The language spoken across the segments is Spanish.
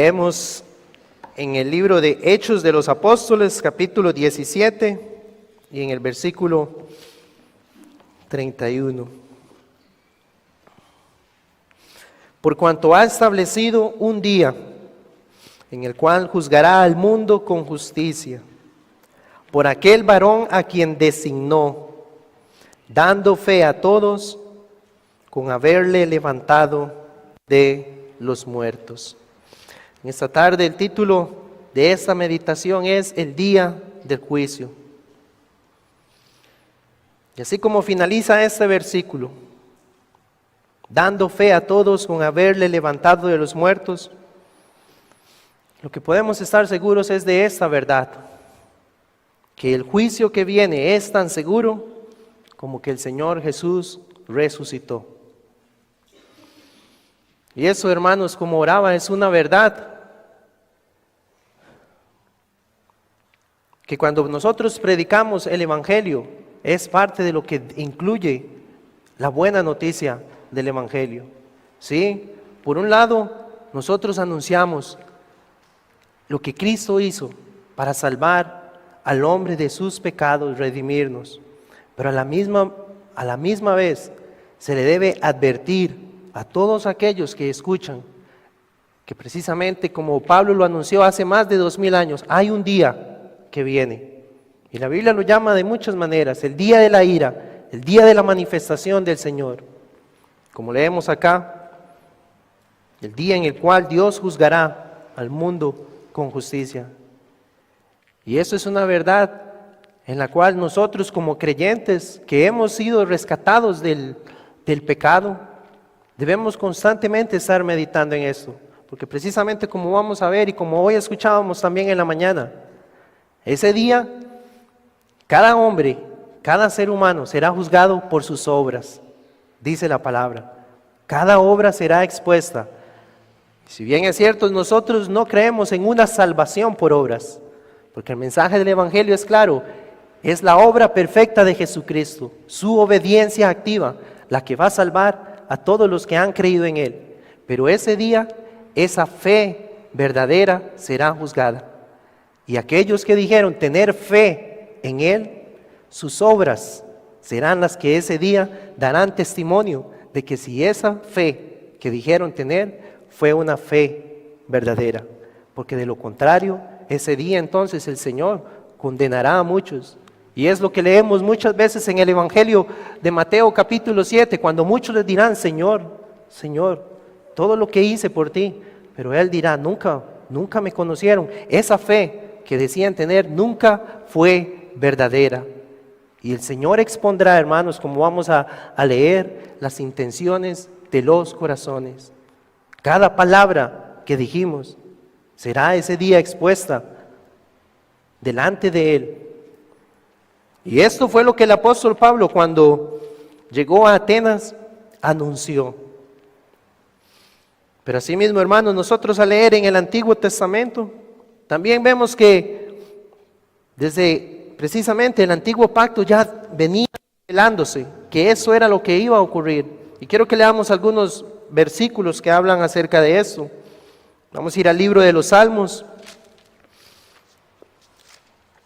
Leemos en el libro de Hechos de los Apóstoles, capítulo 17, y en el versículo 31. Por cuanto ha establecido un día en el cual juzgará al mundo con justicia, por aquel varón a quien designó, dando fe a todos con haberle levantado de los muertos. En esta tarde el título de esta meditación es El día del juicio. Y así como finaliza este versículo, dando fe a todos con haberle levantado de los muertos, lo que podemos estar seguros es de esta verdad, que el juicio que viene es tan seguro como que el Señor Jesús resucitó. Y eso, hermanos, como oraba, es una verdad que cuando nosotros predicamos el Evangelio, es parte de lo que incluye la buena noticia del Evangelio. ¿Sí? Por un lado, nosotros anunciamos lo que Cristo hizo para salvar al hombre de sus pecados, redimirnos. Pero a la misma vez se le debe advertir a todos aquellos que escuchan que precisamente como Pablo lo anunció hace más de 2000 años, hay un día que viene. Y la Biblia lo llama de muchas maneras, el día de la ira, el día de la manifestación del Señor. Como leemos acá, el día en el cual Dios juzgará al mundo con justicia. Y eso es una verdad en la cual nosotros como creyentes que hemos sido rescatados del pecado, debemos constantemente estar meditando en esto. Porque precisamente como vamos a ver y como hoy escuchábamos también en la mañana, ese día cada hombre, cada ser humano será juzgado por sus obras, dice la palabra. Cada obra será expuesta. Si bien es cierto, nosotros no creemos en una salvación por obras, porque el mensaje del Evangelio es claro, es la obra perfecta de Jesucristo, su obediencia activa, la que va a salvar a todos los que han creído en Él. Pero ese día, esa fe verdadera será juzgada. Y aquellos que dijeron tener fe en Él, sus obras serán las que ese día darán testimonio de que si esa fe que dijeron tener fue una fe verdadera. Porque de lo contrario, ese día entonces el Señor condenará a muchos. Y es lo que leemos muchas veces en el Evangelio de Mateo capítulo 7, cuando muchos les dirán, Señor, Señor, todo lo que hice por ti. Pero Él dirá, nunca me conocieron. Esa fe que decían tener nunca fue verdadera. Y el Señor expondrá, hermanos, como vamos a leer, las intenciones de los corazones. Cada palabra que dijimos será ese día expuesta delante de Él. Y esto fue lo que el apóstol Pablo, cuando llegó a Atenas, anunció. Pero asimismo, hermanos, nosotros al leer en el Antiguo Testamento, también vemos que desde precisamente el Antiguo Pacto ya venía revelándose que eso era lo que iba a ocurrir. Y quiero que leamos algunos versículos que hablan acerca de esto. Vamos a ir al libro de los Salmos.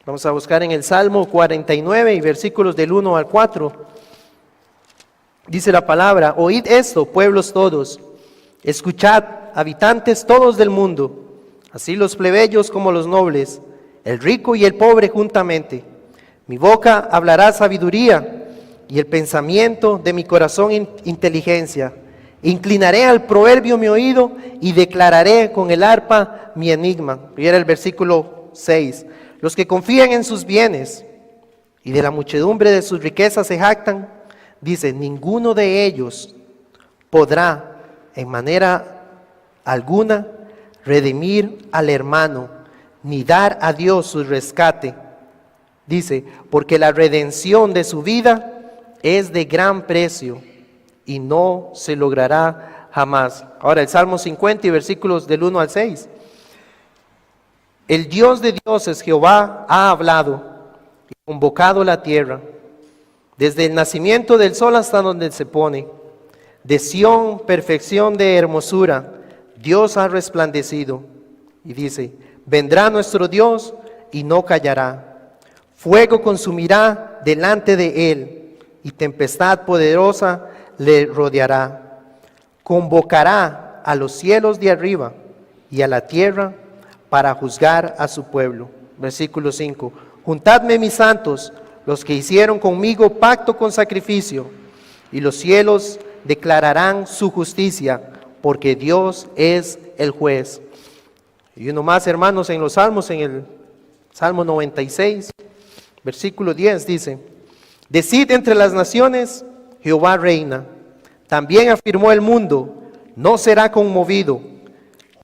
Vamos a buscar en el Salmo 49 y versículos del 1 al 4. Dice la palabra, oíd esto, pueblos todos, escuchad, habitantes todos del mundo, así los plebeyos como los nobles, el rico y el pobre juntamente. Mi boca hablará sabiduría y el pensamiento de mi corazón inteligencia. Inclinaré al proverbio mi oído y declararé con el arpa mi enigma. Y era el versículo 6. Los que confían en sus bienes y de la muchedumbre de sus riquezas se jactan, dice, ninguno de ellos podrá en manera alguna redimir al hermano, ni dar a Dios su rescate. Dice, porque la redención de su vida es de gran precio y no se logrará jamás. Ahora el Salmo 50 y versículos del 1 al 6. El Dios de dioses, Jehová, ha hablado y convocado la tierra, desde el nacimiento del sol hasta donde se pone. De Sión, perfección de hermosura, Dios ha resplandecido. Y dice, vendrá nuestro Dios y no callará. Fuego consumirá delante de él y tempestad poderosa le rodeará. Convocará a los cielos de arriba y a la tierra para juzgar a su pueblo. Versículo 5. Juntadme mis santos, los que hicieron conmigo pacto con sacrificio, y los cielos declararán su justicia, porque Dios es el juez. Y uno más, hermanos, en los salmos, en el Salmo 96, versículo 10 dice, decid entre las naciones, Jehová reina. También afirmó el mundo, no será conmovido.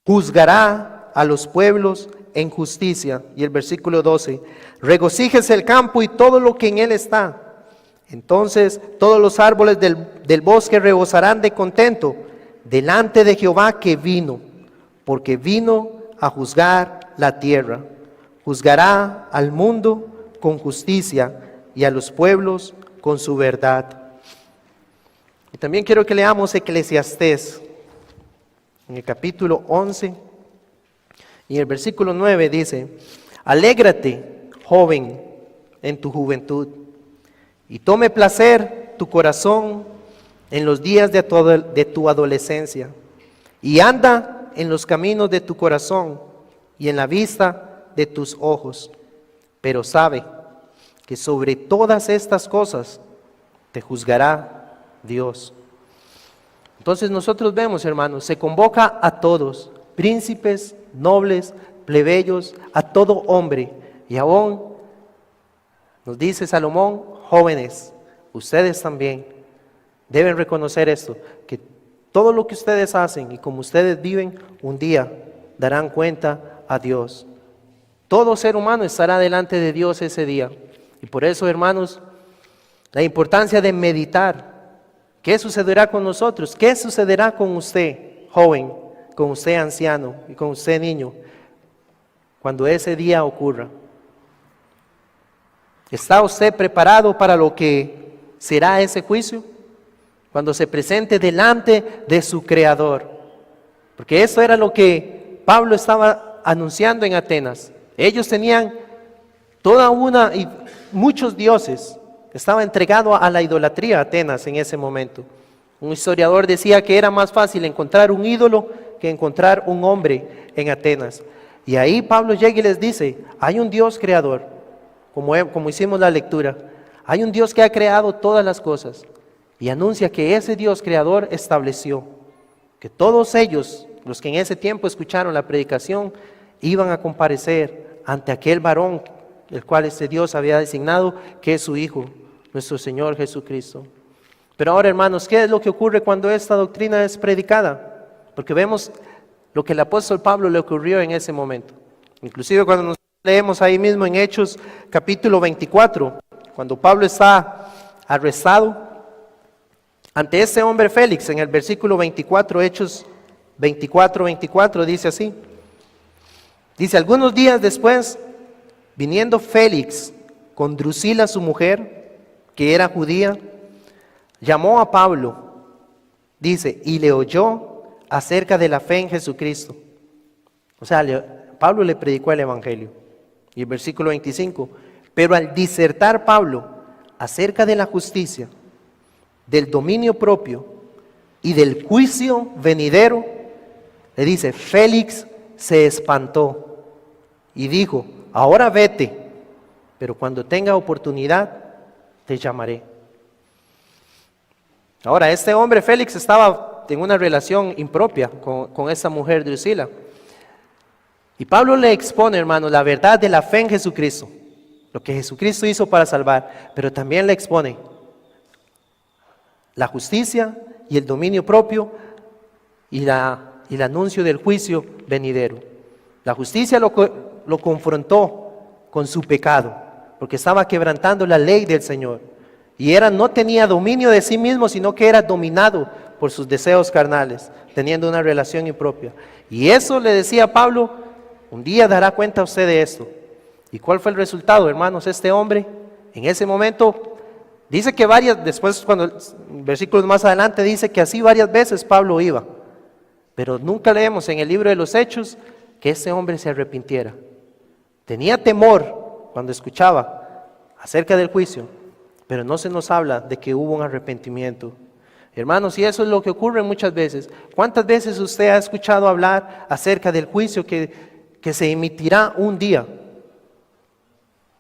Juzgará a los pueblos en justicia. Y el versículo 12, regocíjese el campo y todo lo que en él está. Entonces todos los árboles del bosque rebosarán de contento delante de Jehová que vino, porque vino a juzgar la tierra. Juzgará al mundo con justicia y a los pueblos con su verdad. Y también quiero que leamos Eclesiastés, en el capítulo 11, y en el versículo 9 dice, alégrate, joven, en tu juventud, y tome placer tu corazón en los días de tu adolescencia, y anda en los caminos de tu corazón y en la vista de tus ojos, pero sabe que sobre todas estas cosas te juzgará Dios. Entonces nosotros vemos, hermanos, se convoca a todos, príncipes, nobles, plebeyos, a todo hombre, y aún nos dice Salomón, jóvenes, ustedes también deben reconocer esto, que todo lo que ustedes hacen y como ustedes viven, un día darán cuenta a Dios. Todo ser humano estará delante de Dios ese día. Y por eso, hermanos, la importancia de meditar. ¿Qué sucederá con nosotros? ¿Qué sucederá con usted, joven, con usted, anciano, y con usted, niño, cuando ese día ocurra? ¿Está usted preparado para lo que será ese juicio? Cuando se presente delante de su Creador. Porque eso era lo que Pablo estaba anunciando en Atenas. Ellos tenían y muchos dioses. Estaba entregado a la idolatría Atenas en ese momento. Un historiador decía que era más fácil encontrar un ídolo que encontrar un hombre en Atenas. Y ahí Pablo llega y les dice, hay un Dios creador, como hicimos la lectura, hay un Dios que ha creado todas las cosas. Y anuncia que ese Dios creador estableció que todos ellos, los que en ese tiempo escucharon la predicación, iban a comparecer ante aquel varón, el cual este Dios había designado, que es su Hijo, nuestro Señor Jesucristo. Pero ahora, hermanos, ¿qué es lo que ocurre cuando esta doctrina es predicada? Porque vemos lo que el apóstol Pablo le ocurrió en ese momento. Inclusive cuando nos leemos ahí mismo en Hechos capítulo 24, cuando Pablo está arrestado ante este hombre Félix, en el versículo 24, Hechos 24 dice así. Dice, algunos días después, viniendo Félix con Drusila su mujer, que era judía, llamó a Pablo, dice, y le oyó acerca de la fe en Jesucristo. O sea, Pablo le predicó el evangelio. Y el versículo 25, pero al disertar Pablo acerca de la justicia, del dominio propio y del juicio venidero, le dice, Félix se espantó y dijo, ahora vete, pero cuando tenga oportunidad te llamaré. Ahora, este hombre Félix estaba en una relación impropia con esa mujer Drusila. Y Pablo le expone, hermano, la verdad de la fe en Jesucristo, lo que Jesucristo hizo para salvar, pero también le expone la justicia y el dominio propio y el anuncio del juicio venidero. La justicia lo confrontó con su pecado, porque estaba quebrantando la ley del Señor. Y no tenía dominio de sí mismo, sino que era dominado por sus deseos carnales, teniendo una relación impropia. Y eso le decía a Pablo, un día dará cuenta usted de esto. ¿Y cuál fue el resultado, hermanos? Este hombre, en ese momento, dice que después cuando versículos más adelante dice que así varias veces Pablo iba, pero nunca leemos en el libro de los Hechos que ese hombre se arrepintiera. Tenía temor cuando escuchaba acerca del juicio, pero no se nos habla de que hubo un arrepentimiento. Hermanos, y eso es lo que ocurre muchas veces. ¿Cuántas veces usted ha escuchado hablar acerca del juicio que se emitirá un día?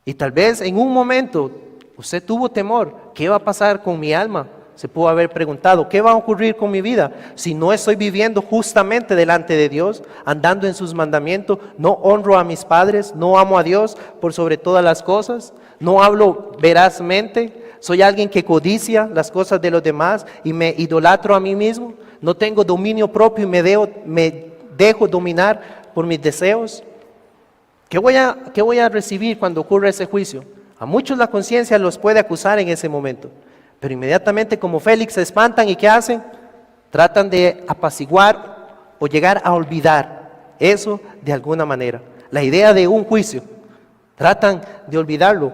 Y tal vez en un momento usted tuvo temor. ¿Qué va a pasar con mi alma? Se pudo haber preguntado, ¿qué va a ocurrir con mi vida si no estoy viviendo justamente delante de Dios, andando en sus mandamientos? No honro a mis padres, no amo a Dios por sobre todas las cosas, no hablo verazmente, soy alguien que codicia las cosas de los demás y me idolatro a mí mismo, no tengo dominio propio y me dejo dominar por mis deseos. ¿Qué voy a recibir cuando ocurra ese juicio? A muchos la conciencia los puede acusar en ese momento. Pero inmediatamente como Félix se espantan y ¿qué hacen? Tratan de apaciguar o llegar a olvidar eso de alguna manera. La idea de un juicio, tratan de olvidarlo.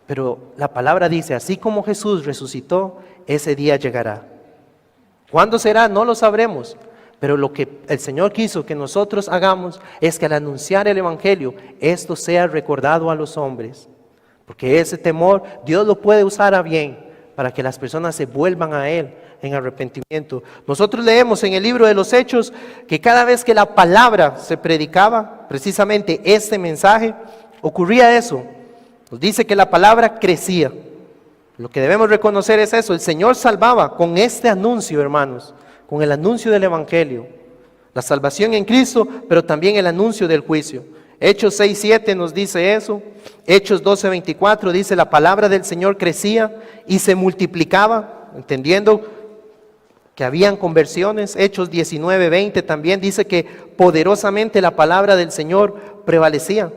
Pero la palabra dice, así como Jesús resucitó, ese día llegará. ¿Cuándo será? No lo sabremos. Pero lo que el Señor quiso que nosotros hagamos es que al anunciar el Evangelio, esto sea recordado a los hombres. Porque ese temor Dios lo puede usar a bien, para que las personas se vuelvan a Él en arrepentimiento. Nosotros leemos en el libro de los Hechos que cada vez que la palabra se predicaba, precisamente este mensaje, ocurría eso. Nos dice que la palabra crecía. Lo que debemos reconocer es eso, el Señor salvaba con este anuncio, hermanos, con el anuncio del Evangelio. La salvación en Cristo, pero también el anuncio del juicio. Hechos 6:7 nos dice eso. Hechos 12:24 dice la palabra del Señor crecía y se multiplicaba, entendiendo que habían conversiones. Hechos 19:20 también dice que poderosamente la palabra del Señor prevalecía.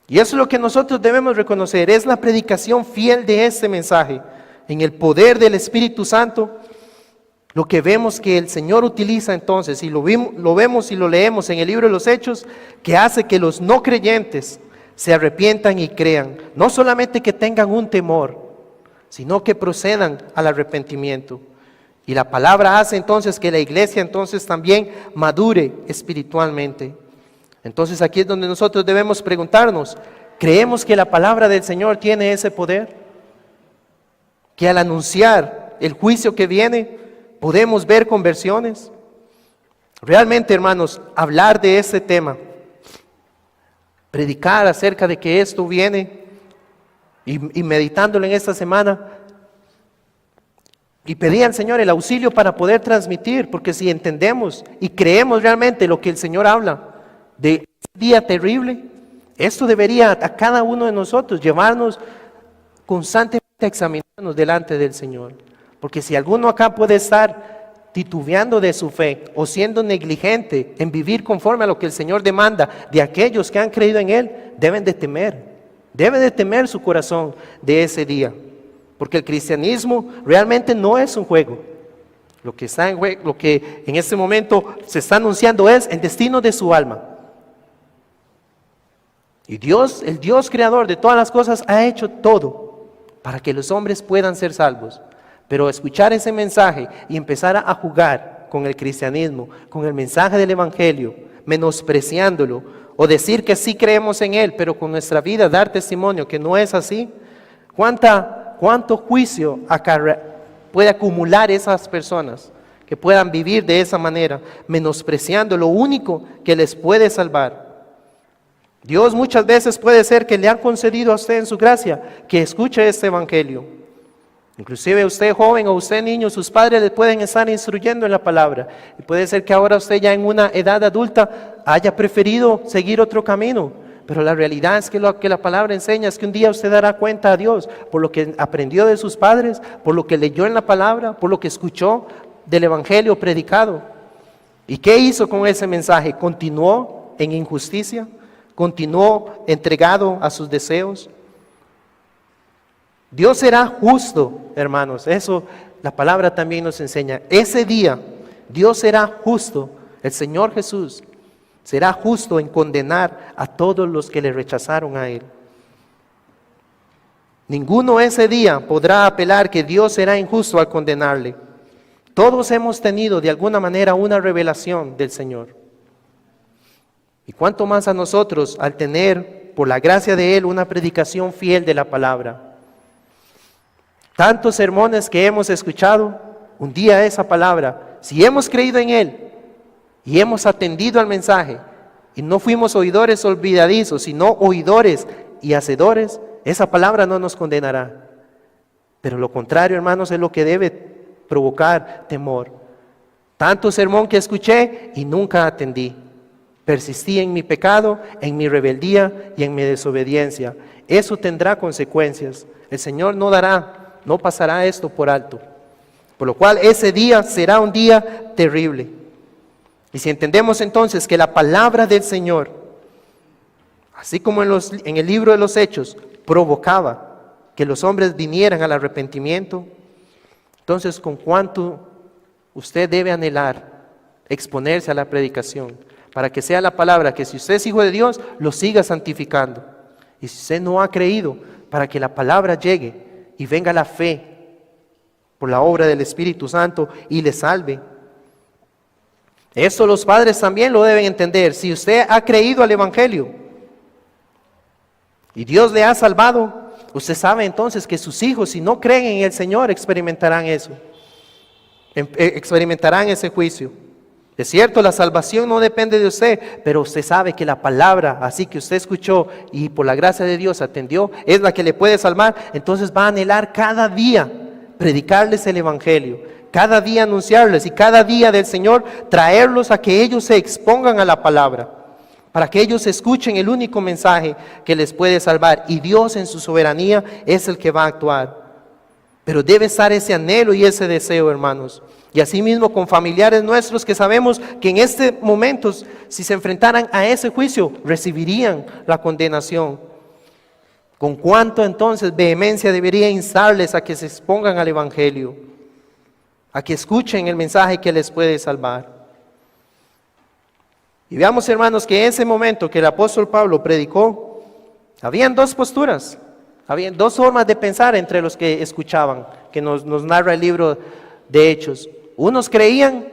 Y eso es lo que nosotros debemos reconocer, es la predicación fiel de este mensaje, en el poder del Espíritu Santo. Lo que vemos que el Señor utiliza entonces, y lo vemos y lo leemos en el libro de los Hechos, que hace que los no creyentes se arrepientan y crean. No solamente que tengan un temor, sino que procedan al arrepentimiento. Y la palabra hace entonces que la iglesia entonces también madure espiritualmente. Entonces aquí es donde nosotros debemos preguntarnos, ¿creemos que la palabra del Señor tiene ese poder? Que al anunciar el juicio que viene, ¿podemos ver conversiones? Realmente, hermanos, hablar de este tema, predicar acerca de que esto viene y meditándolo en esta semana, y pedí al Señor el auxilio para poder transmitir, porque si entendemos y creemos realmente lo que el Señor habla de este día terrible, esto debería a cada uno de nosotros llevarnos constantemente a examinarnos delante del Señor. Porque si alguno acá puede estar titubeando de su fe o siendo negligente en vivir conforme a lo que el Señor demanda de aquellos que han creído en Él, debe de temer su corazón de ese día. Porque el cristianismo realmente no es un juego. Lo que en este momento se está anunciando es el destino de su alma. Y Dios, el Dios creador de todas las cosas, ha hecho todo para que los hombres puedan ser salvos. Pero escuchar ese mensaje y empezar a jugar con el cristianismo, con el mensaje del Evangelio, menospreciándolo, o decir que sí creemos en Él, pero con nuestra vida dar testimonio que no es así, ¿cuánto juicio puede acumular esas personas que puedan vivir de esa manera, menospreciando lo único que les puede salvar? Dios muchas veces puede ser que le han concedido a usted en su gracia que escuche este Evangelio. Inclusive usted joven o usted niño, sus padres le pueden estar instruyendo en la palabra. Y puede ser que ahora usted ya en una edad adulta haya preferido seguir otro camino. Pero la realidad es que lo que la palabra enseña es que un día usted dará cuenta a Dios por lo que aprendió de sus padres, por lo que leyó en la palabra, por lo que escuchó del Evangelio predicado. ¿Y qué hizo con ese mensaje? ¿Continuó en injusticia? ¿Continuó entregado a sus deseos? Dios será justo, hermanos, eso la palabra también nos enseña. Ese día Dios será justo, el Señor Jesús será justo en condenar a todos los que le rechazaron a Él. Ninguno ese día podrá apelar que Dios será injusto al condenarle. Todos hemos tenido de alguna manera una revelación del Señor. Y cuánto más a nosotros al tener, por la gracia de Él, una predicación fiel de la palabra. Tantos sermones que hemos escuchado, un día esa palabra, si hemos creído en Él y hemos atendido al mensaje y no fuimos oidores olvidadizos, sino oidores y hacedores, esa palabra no nos condenará. Pero lo contrario, hermanos, es lo que debe provocar temor. Tanto sermón que escuché y nunca atendí. Persistí en mi pecado, en mi rebeldía y en mi desobediencia. Eso tendrá consecuencias. El Señor no pasará esto por alto. Por lo cual ese día será un día terrible. Y si entendemos entonces que la palabra del Señor, así como en el libro de los Hechos, provocaba que los hombres vinieran al arrepentimiento, entonces con cuánto usted debe anhelar exponerse a la predicación, para que sea la palabra que si usted es hijo de Dios, lo siga santificando. Y si usted no ha creído, para que la palabra llegue y venga la fe por la obra del Espíritu Santo y le salve. Esto los padres también lo deben entender. Si usted ha creído al Evangelio y Dios le ha salvado, usted sabe entonces que sus hijos, si no creen en el Señor, experimentarán eso. Experimentarán ese juicio. Es cierto, la salvación no depende de usted, pero usted sabe que la palabra, así que usted escuchó y por la gracia de Dios atendió, es la que le puede salvar. Entonces va a anhelar cada día predicarles el Evangelio, cada día anunciarles y cada día del Señor traerlos a que ellos se expongan a la palabra, para que ellos escuchen el único mensaje que les puede salvar. Y Dios en su soberanía es el que va a actuar. Pero debe estar ese anhelo y ese deseo, hermanos. Y asimismo con familiares nuestros que sabemos que en este momento, si se enfrentaran a ese juicio, recibirían la condenación. ¿Con cuánto entonces vehemencia debería instarles a que se expongan al Evangelio? A que escuchen el mensaje que les puede salvar. Y veamos, hermanos, que en ese momento que el apóstol Pablo predicó, habían dos posturas, habían dos formas de pensar entre los que escuchaban, que nos narra el libro de Hechos. Unos creían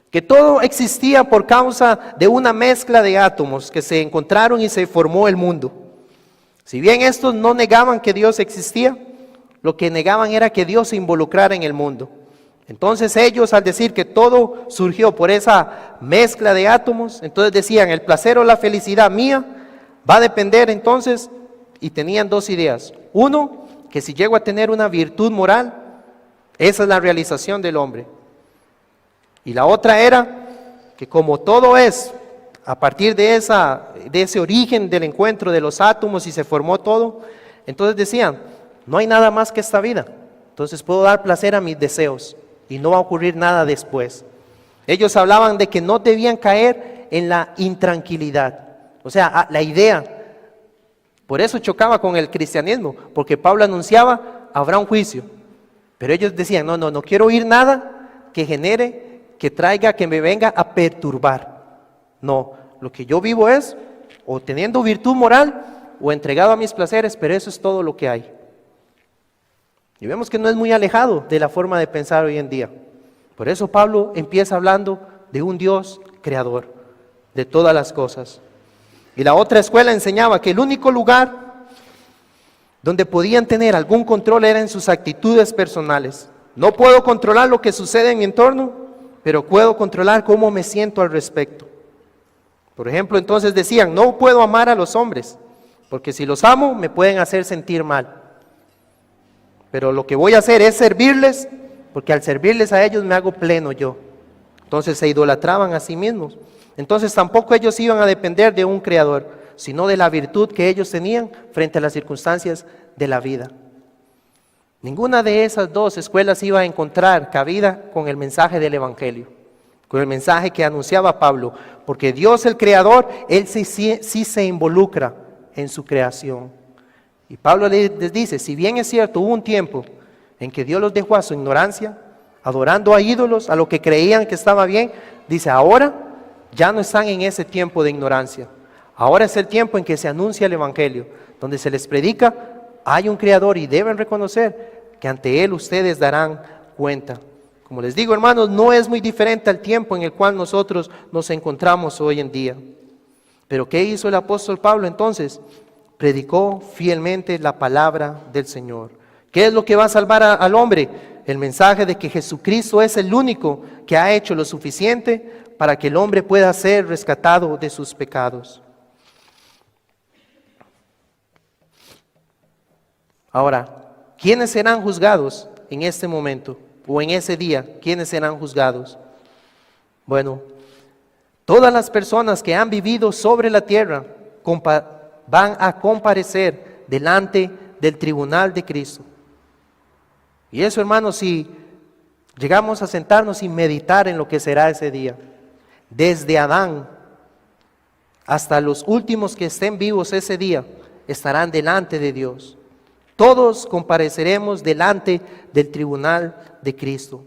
que todo existía por causa de una mezcla de átomos que se encontraron y se formó el mundo. Si bien estos no negaban que Dios existía, lo que negaban era que Dios se involucrara en el mundo. Entonces ellos, al decir que todo surgió por esa mezcla de átomos, entonces decían, el placer o la felicidad mía va a depender entonces, y tenían dos ideas. Uno, que si llego a tener una virtud moral, esa es la realización del hombre. Y la otra era que como todo es a partir de ese origen del encuentro de los átomos y se formó todo, entonces decían, no hay nada más que esta vida, entonces puedo dar placer a mis deseos y no va a ocurrir nada después. Ellos hablaban de que no debían caer en la intranquilidad, o sea, la idea. Por eso chocaba con el cristianismo, porque Pablo anunciaba, habrá un juicio. Pero ellos decían, no quiero oír nada que genere, que traiga, que me venga a perturbar. No, lo que yo vivo es o teniendo virtud moral o entregado a mis placeres, pero eso es todo lo que hay. Y vemos que no es muy alejado de la forma de pensar hoy en día. Por eso Pablo empieza hablando de un Dios creador de todas las cosas. Y la otra escuela enseñaba que el único lugar donde podían tener algún control era en sus actitudes personales. No puedo controlar lo que sucede en mi entorno, pero puedo controlar cómo me siento al respecto. Por ejemplo, entonces decían, no puedo amar a los hombres, porque si los amo me pueden hacer sentir mal. Pero lo que voy a hacer es servirles, porque al servirles a ellos me hago pleno yo. Entonces se idolatraban a sí mismos. Entonces tampoco ellos iban a depender de un creador, sino de la virtud que ellos tenían frente a las circunstancias de la vida. Ninguna de esas dos escuelas iba a encontrar cabida con el mensaje del Evangelio, con el mensaje que anunciaba Pablo, porque Dios el Creador, Él sí se involucra en su creación. Y Pablo les dice, si bien es cierto, hubo un tiempo en que Dios los dejó a su ignorancia, adorando a ídolos, a lo que creían que estaba bien, dice, ahora ya no están en ese tiempo de ignorancia. Ahora es el tiempo en que se anuncia el Evangelio, donde se les predica, hay un Creador y deben reconocer que ante Él ustedes darán cuenta. Como les digo, hermanos, no es muy diferente al tiempo en el cual nosotros nos encontramos hoy en día. Pero ¿qué hizo el apóstol Pablo entonces? Predicó fielmente la palabra del Señor. ¿Qué es lo que va a salvar al hombre? El mensaje de que Jesucristo es el único que ha hecho lo suficiente para que el hombre pueda ser rescatado de sus pecados. Ahora, ¿quiénes serán juzgados en este momento o en ese día? ¿Quiénes serán juzgados? Bueno, todas las personas que han vivido sobre la tierra van a comparecer delante del tribunal de Cristo. Y eso, hermanos, si llegamos a sentarnos y meditar en lo que será ese día, desde Adán hasta los últimos que estén vivos ese día, estarán delante de Dios. Todos compareceremos delante del tribunal de Cristo.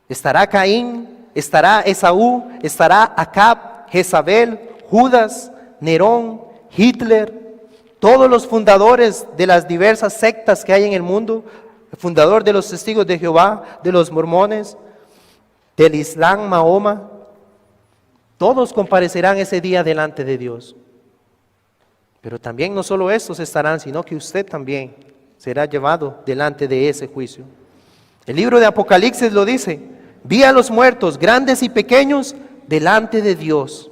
Estará Caín, estará Esaú, estará Acab, Jezabel, Judas, Nerón, Hitler, todos los fundadores de las diversas sectas que hay en el mundo, el fundador de los Testigos de Jehová, de los mormones, del Islam, Mahoma, todos comparecerán ese día delante de Dios. Pero también no solo estos estarán, sino que usted también será llevado delante de ese juicio. El libro de Apocalipsis lo dice: vi a los muertos, grandes y pequeños, delante de Dios.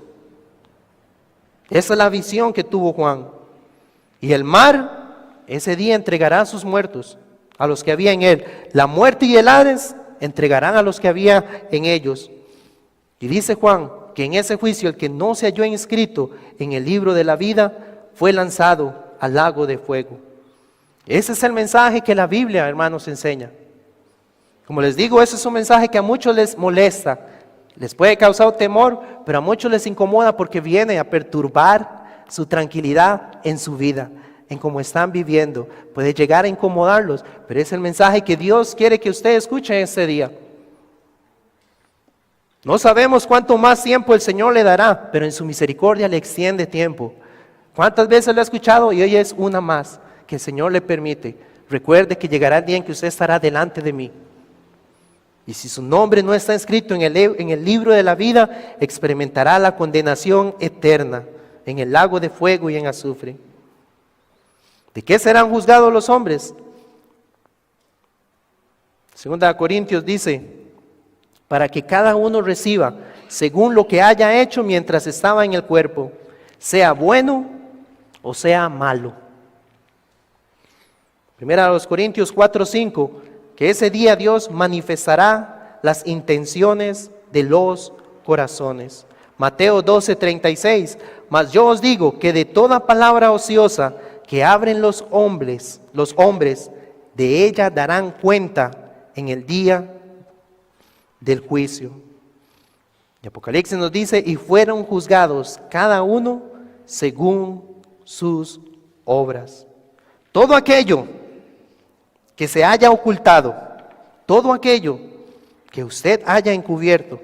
Esa es la visión que tuvo Juan. Y el mar, ese día entregará a sus muertos, a los que había en él. La muerte y el Hades entregarán a los que había en ellos. Y dice Juan que en ese juicio el que no se halló inscrito en el libro de la vida fue lanzado al lago de fuego. Ese es el mensaje que la Biblia, hermanos, enseña. Como les digo, ese es un mensaje que a muchos les molesta, les puede causar temor, pero a muchos les incomoda porque viene a perturbar su tranquilidad en su vida, en cómo están viviendo. Puede llegar a incomodarlos, pero es el mensaje que Dios quiere que usted escuche este día. No sabemos cuánto más tiempo el Señor le dará, pero en su misericordia le extiende tiempo. ¿Cuántas veces lo ha escuchado? Y hoy es una más que el Señor le permite. Recuerde que llegará el día en que usted estará delante de mí. Y si su nombre no está escrito en el libro de la vida, experimentará la condenación eterna en el lago de fuego y en azufre. ¿De qué serán juzgados los hombres? 2 Corintios dice: para que cada uno reciba según lo que haya hecho mientras estaba en el cuerpo, sea bueno o sea malo. 1 Corintios 4:5, que ese día Dios manifestará las intenciones de los corazones. Mateo 12:36, mas yo os digo que de toda palabra ociosa que abren los hombres, de ella darán cuenta en el día del juicio. Y Apocalipsis nos dice: y fueron juzgados cada uno según sus obras. Todo aquello que se haya ocultado, todo aquello que usted haya encubierto,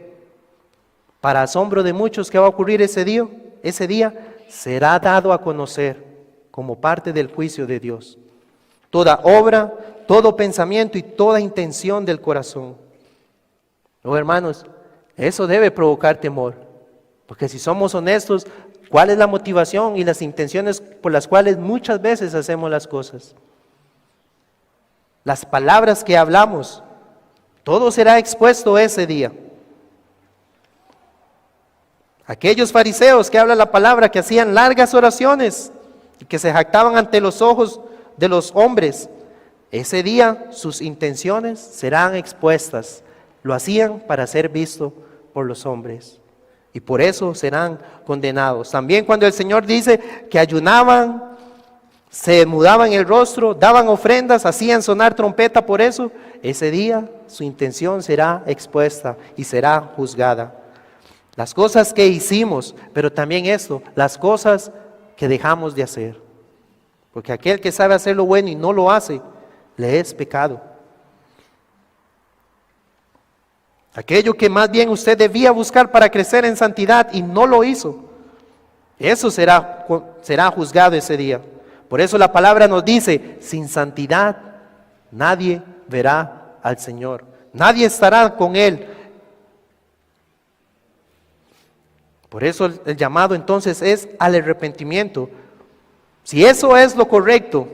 para asombro de muchos que va a ocurrir ese día será dado a conocer como parte del juicio de Dios. Toda obra, todo pensamiento y toda intención del corazón. Oh, hermanos, eso debe provocar temor, porque si somos honestos, ¿cuál es la motivación y las intenciones por las cuales muchas veces hacemos las cosas? Las palabras que hablamos, todo será expuesto ese día. Aquellos fariseos que hablan la palabra, que hacían largas oraciones y que se jactaban ante los ojos de los hombres, ese día sus intenciones serán expuestas. Lo hacían para ser visto por los hombres y por eso serán condenados. También cuando el Señor dice que ayunaban, se mudaban el rostro, daban ofrendas, hacían sonar trompeta por eso, ese día su intención será expuesta y será juzgada. Las cosas que hicimos, pero también esto, las cosas que dejamos de hacer. Porque aquel que sabe hacer lo bueno y no lo hace, le es pecado. Aquello que más bien usted debía buscar para crecer en santidad y no lo hizo, eso será juzgado ese día. Por eso la palabra nos dice: sin santidad nadie verá al Señor, nadie estará con Él. Por eso el llamado entonces es al arrepentimiento. Si eso es lo correcto,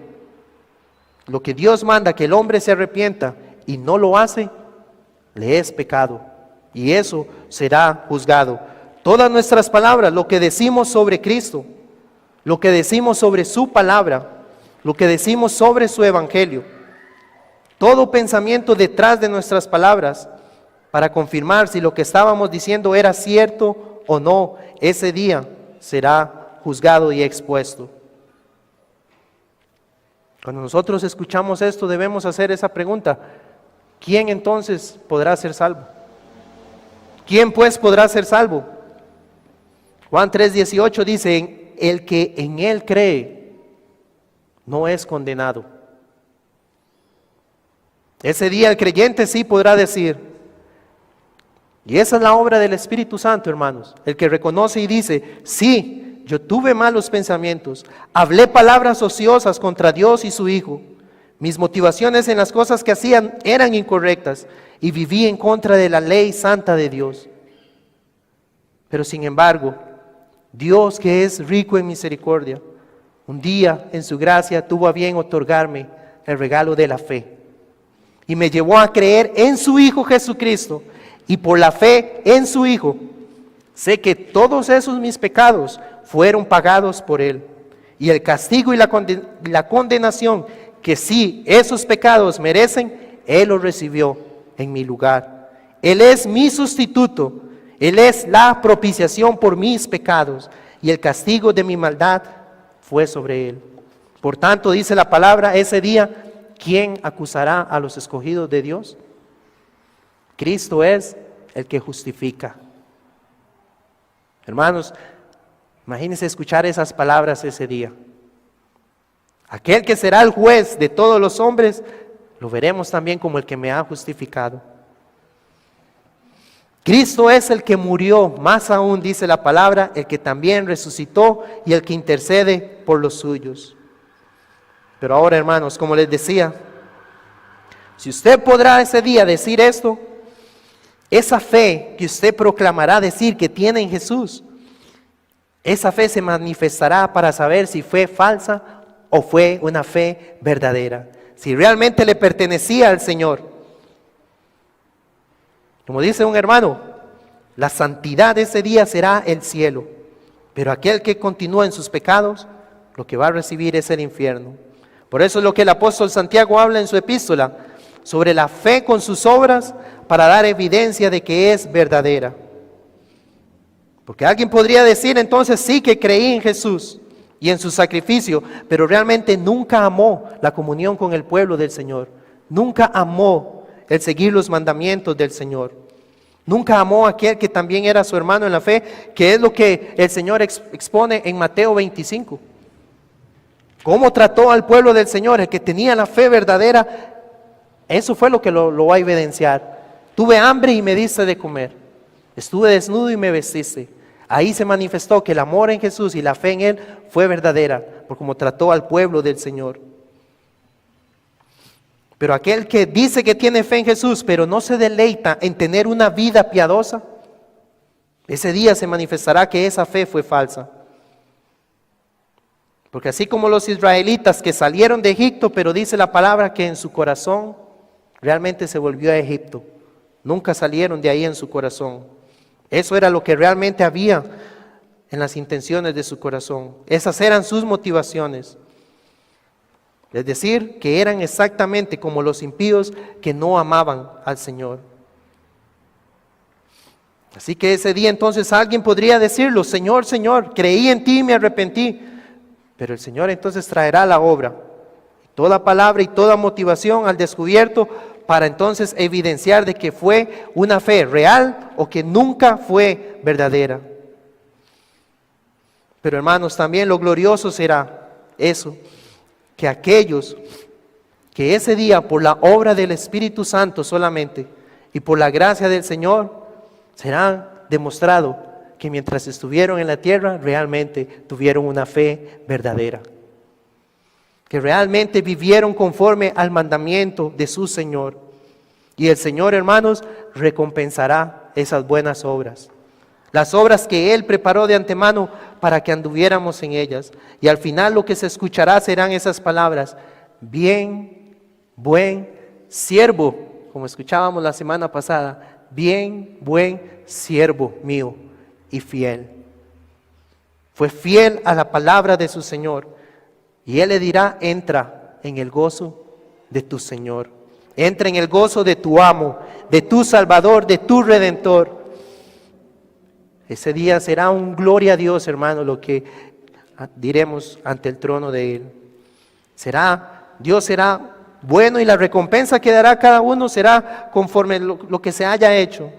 lo que Dios manda, que el hombre se arrepienta y no lo hace, le es pecado. Y eso será juzgado. Todas nuestras palabras, lo que decimos sobre Cristo, lo que decimos sobre su palabra, lo que decimos sobre su evangelio, todo pensamiento detrás de nuestras palabras, para confirmar si lo que estábamos diciendo era cierto o no, ese día será juzgado y expuesto. Cuando nosotros escuchamos esto, debemos hacer esa pregunta: ¿quién entonces podrá ser salvo? ¿Quién pues podrá ser salvo? Juan 3:18 dice: el que en él cree no es condenado. Ese día el creyente sí podrá decir, y esa es la obra del Espíritu Santo, hermanos, el que reconoce y dice: sí, yo tuve malos pensamientos, hablé palabras ociosas contra Dios y su Hijo, mis motivaciones en las cosas que hacían eran incorrectas y viví en contra de la ley santa de Dios. Pero sin embargo, Dios, que es rico en misericordia, un día en su gracia tuvo a bien otorgarme el regalo de la fe y me llevó a creer en su Hijo Jesucristo, y por la fe en su Hijo sé que todos esos mis pecados fueron pagados por Él, y el castigo y la condenación que sí esos pecados merecen, Él los recibió en mi lugar. Él es mi sustituto, Él es la propiciación por mis pecados, y el castigo de mi maldad fue sobre Él. Por tanto, dice la palabra, ese día, ¿quién acusará a los escogidos de Dios? Cristo es el que justifica. Hermanos, imagínense escuchar esas palabras ese día. Aquel que será el juez de todos los hombres, lo veremos también como el que me ha justificado. Cristo es el que murió, más aún dice la palabra, el que también resucitó y el que intercede por los suyos. Pero ahora, hermanos, como les decía, si usted podrá ese día decir esto, esa fe que usted proclamará decir que tiene en Jesús, esa fe se manifestará para saber si fue falsa o fue una fe verdadera, si realmente le pertenecía al Señor. Como dice un hermano, la santidad de ese día será el cielo, pero aquel que continúa en sus pecados, lo que va a recibir es el infierno. Por eso es lo que el apóstol Santiago habla en su epístola, sobre la fe con sus obras, para dar evidencia de que es verdadera. Porque alguien podría decir entonces, sí, que creí en Jesús y en su sacrificio, pero realmente nunca amó la comunión con el pueblo del Señor, nunca amó el seguir los mandamientos del Señor, nunca amó a aquel que también era su hermano en la fe, que es lo que el Señor expone en Mateo 25. Cómo trató al pueblo del Señor, el que tenía la fe verdadera. Eso fue lo que lo va a evidenciar. Tuve hambre y me diste de comer. Estuve desnudo y me vestiste. Ahí se manifestó que el amor en Jesús y la fe en Él fue verdadera, por cómo trató al pueblo del Señor. Pero aquel que dice que tiene fe en Jesús, pero no se deleita en tener una vida piadosa, ese día se manifestará que esa fe fue falsa. Porque así como los israelitas que salieron de Egipto, pero dice la palabra que en su corazón realmente se volvió a Egipto. Nunca salieron de ahí en su corazón. Eso era lo que realmente había en las intenciones de su corazón. Esas eran sus motivaciones. Es decir, que eran exactamente como los impíos que no amaban al Señor. Así que ese día entonces alguien podría decirlo: Señor, Señor, creí en ti y me arrepentí. Pero el Señor entonces traerá la obra, toda palabra y toda motivación al descubierto, para entonces evidenciar de que fue una fe real o que nunca fue verdadera. Pero hermanos, también lo glorioso será eso, que aquellos que ese día por la obra del Espíritu Santo solamente y por la gracia del Señor serán demostrados que mientras estuvieron en la tierra realmente tuvieron una fe verdadera, que realmente vivieron conforme al mandamiento de su Señor. Y el Señor, hermanos, recompensará esas buenas obras. las obras que Él preparó de antemano para que anduviéramos en ellas. Y al final lo que se escuchará serán esas palabras: bien, buen siervo, como escuchábamos la semana pasada, bien, buen siervo mío y fiel. Fue fiel a la palabra de su Señor, y Él le dirá: entra en el gozo de tu Señor, entra en el gozo de tu amo, de tu Salvador, de tu Redentor. Ese día será un gloria a Dios, hermano, lo que diremos ante el trono de Él. Dios será bueno, y la recompensa que dará a cada uno será conforme lo que se haya hecho.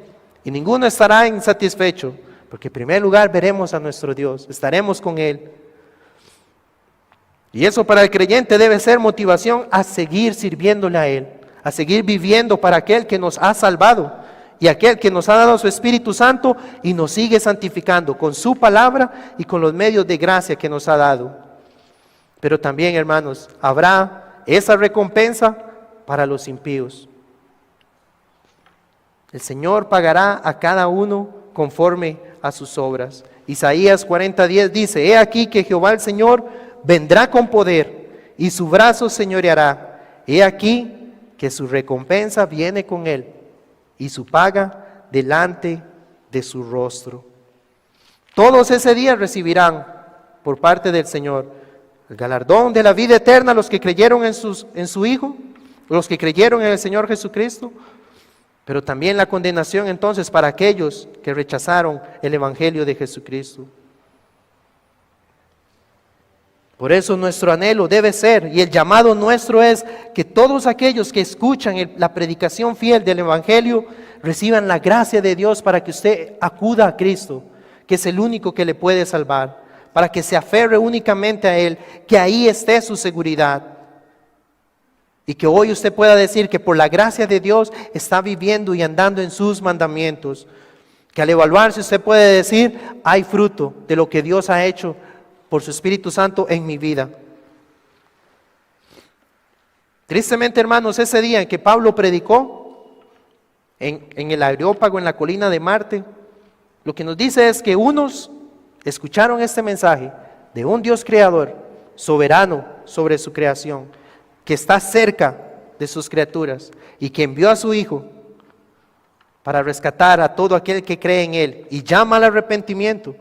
Y ninguno estará insatisfecho, porque en primer lugar veremos a nuestro Dios, estaremos con Él. Y eso para el creyente debe ser motivación a seguir sirviéndole a Él, a seguir viviendo para aquel que nos ha salvado y aquel que nos ha dado su Espíritu Santo y nos sigue santificando con su palabra y con los medios de gracia que nos ha dado. Pero también, hermanos, habrá esa recompensa para los impíos. El Señor pagará a cada uno conforme a sus obras. Isaías 40:10 dice: he aquí que Jehová el Señor vendrá con poder y su brazo señoreará. He aquí que su recompensa viene con él y su paga delante de su rostro. Todos ese día recibirán por parte del Señor el galardón de la vida eterna, los que creyeron en su Hijo, los que creyeron en el Señor Jesucristo, pero también la condenación entonces para aquellos que rechazaron el Evangelio de Jesucristo. Por eso nuestro anhelo debe ser, y el llamado nuestro es, que todos aquellos que escuchan la predicación fiel del Evangelio reciban la gracia de Dios para que usted acuda a Cristo, que es el único que le puede salvar, para que se aferre únicamente a Él, que ahí esté su seguridad. Y que hoy usted pueda decir que por la gracia de Dios está viviendo y andando en sus mandamientos. Que al evaluarse usted puede decir: hay fruto de lo que Dios ha hecho por su Espíritu Santo en mi vida. Tristemente, hermanos, ese día en que Pablo predicó en el Areópago, en la colina de Marte, lo que nos dice es que unos escucharon este mensaje de un Dios creador, soberano sobre su creación, que está cerca de sus criaturas y que envió a su Hijo para rescatar a todo aquel que cree en Él y llama al arrepentimiento,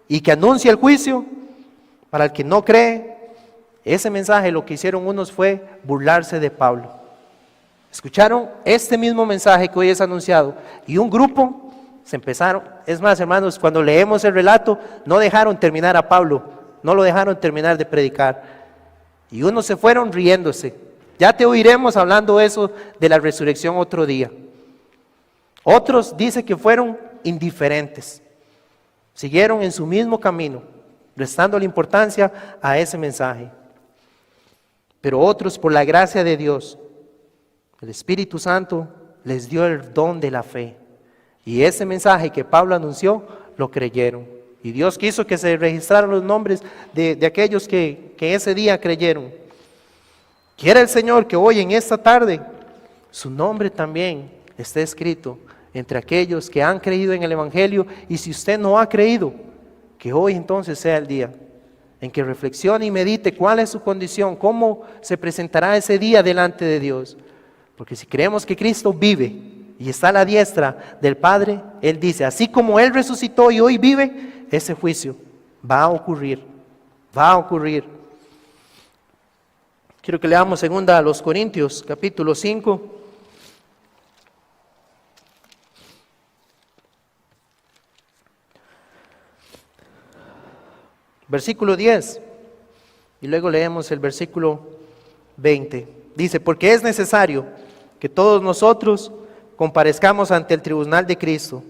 y que anuncia el juicio para el que no cree. Ese mensaje, lo que hicieron unos fue burlarse de Pablo. Escucharon este mismo mensaje que hoy es anunciado y un grupo se empezaron. Es más, hermanos, cuando leemos el relato, no dejaron terminar a Pablo, no lo dejaron terminar de predicar, y unos se fueron riéndose. Ya te oiremos hablando eso de la resurrección otro día. Otros dice que fueron indiferentes, siguieron en su mismo camino, restando la importancia a ese mensaje. Pero otros, por la gracia de Dios, el Espíritu Santo les dio el don de la fe, y ese mensaje que Pablo anunció, lo creyeron. Y Dios quiso que se registraran los nombres de aquellos que ese día creyeron. Quiera el Señor que hoy, en esta tarde, su nombre también esté escrito entre aquellos que han creído en el Evangelio. Y si usted no ha creído, que hoy entonces sea el día en que reflexione y medite cuál es su condición, cómo se presentará ese día delante de Dios. Porque si creemos que Cristo vive y está a la diestra del Padre, Él dice: así como Él resucitó y hoy vive, ese juicio va a ocurrir, va a ocurrir. Quiero que leamos 2 Corintios, capítulo 5. Versículo 10, y luego leemos el versículo 20. Dice: porque es necesario que todos nosotros comparezcamos ante el tribunal de Cristo,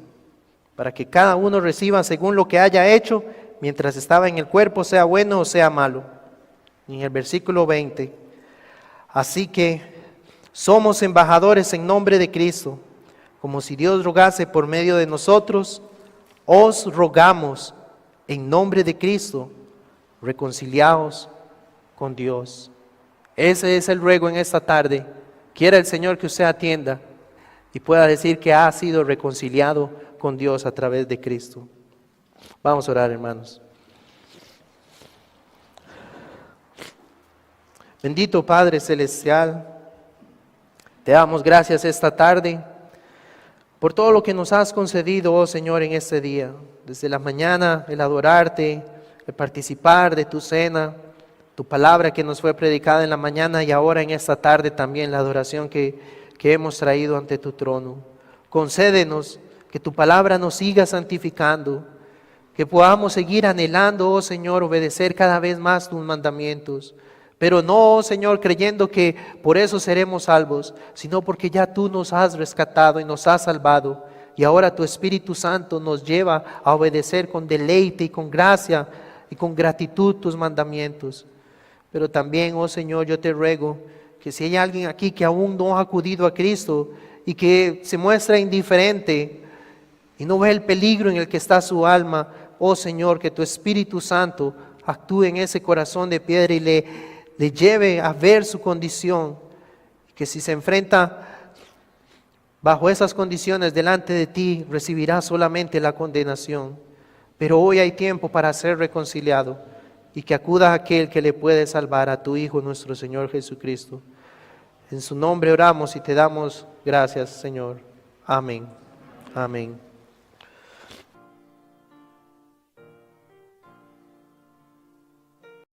para que cada uno reciba según lo que haya hecho mientras estaba en el cuerpo, sea bueno o sea malo. Y en el versículo 20, así que somos embajadores en nombre de Cristo, como si Dios rogase por medio de nosotros. Os rogamos en nombre de Cristo, reconciliaos con Dios. Ese es el ruego en esta tarde. Quiera el Señor que usted atienda y pueda decir que ha sido reconciliado con Dios a través de Cristo. Vamos a orar, hermanos. Bendito Padre Celestial, te damos gracias esta tarde por todo lo que nos has concedido, oh Señor, en este día. Desde la mañana, el adorarte, el participar de tu cena, tu palabra que nos fue predicada en la mañana y ahora en esta tarde también la adoración que hemos traído ante tu trono. Concédenos que tu palabra nos siga santificando, que podamos seguir anhelando, oh Señor, obedecer cada vez más tus mandamientos. Pero no, oh Señor, creyendo que por eso seremos salvos, sino porque ya tú nos has rescatado y nos has salvado. Y ahora tu Espíritu Santo nos lleva a obedecer con deleite y con gracia y con gratitud tus mandamientos. Pero también, oh Señor, yo te ruego que si hay alguien aquí que aún no ha acudido a Cristo y que se muestra indiferente y no ve el peligro en el que está su alma, oh Señor, que tu Espíritu Santo actúe en ese corazón de piedra y le lleve a ver su condición, que si se enfrenta bajo esas condiciones delante de ti, recibirá solamente la condenación. Pero hoy hay tiempo para ser reconciliado y que acuda aquel que le puede salvar, a tu Hijo nuestro Señor Jesucristo. En su nombre oramos y te damos gracias, Señor. Amén. Amén.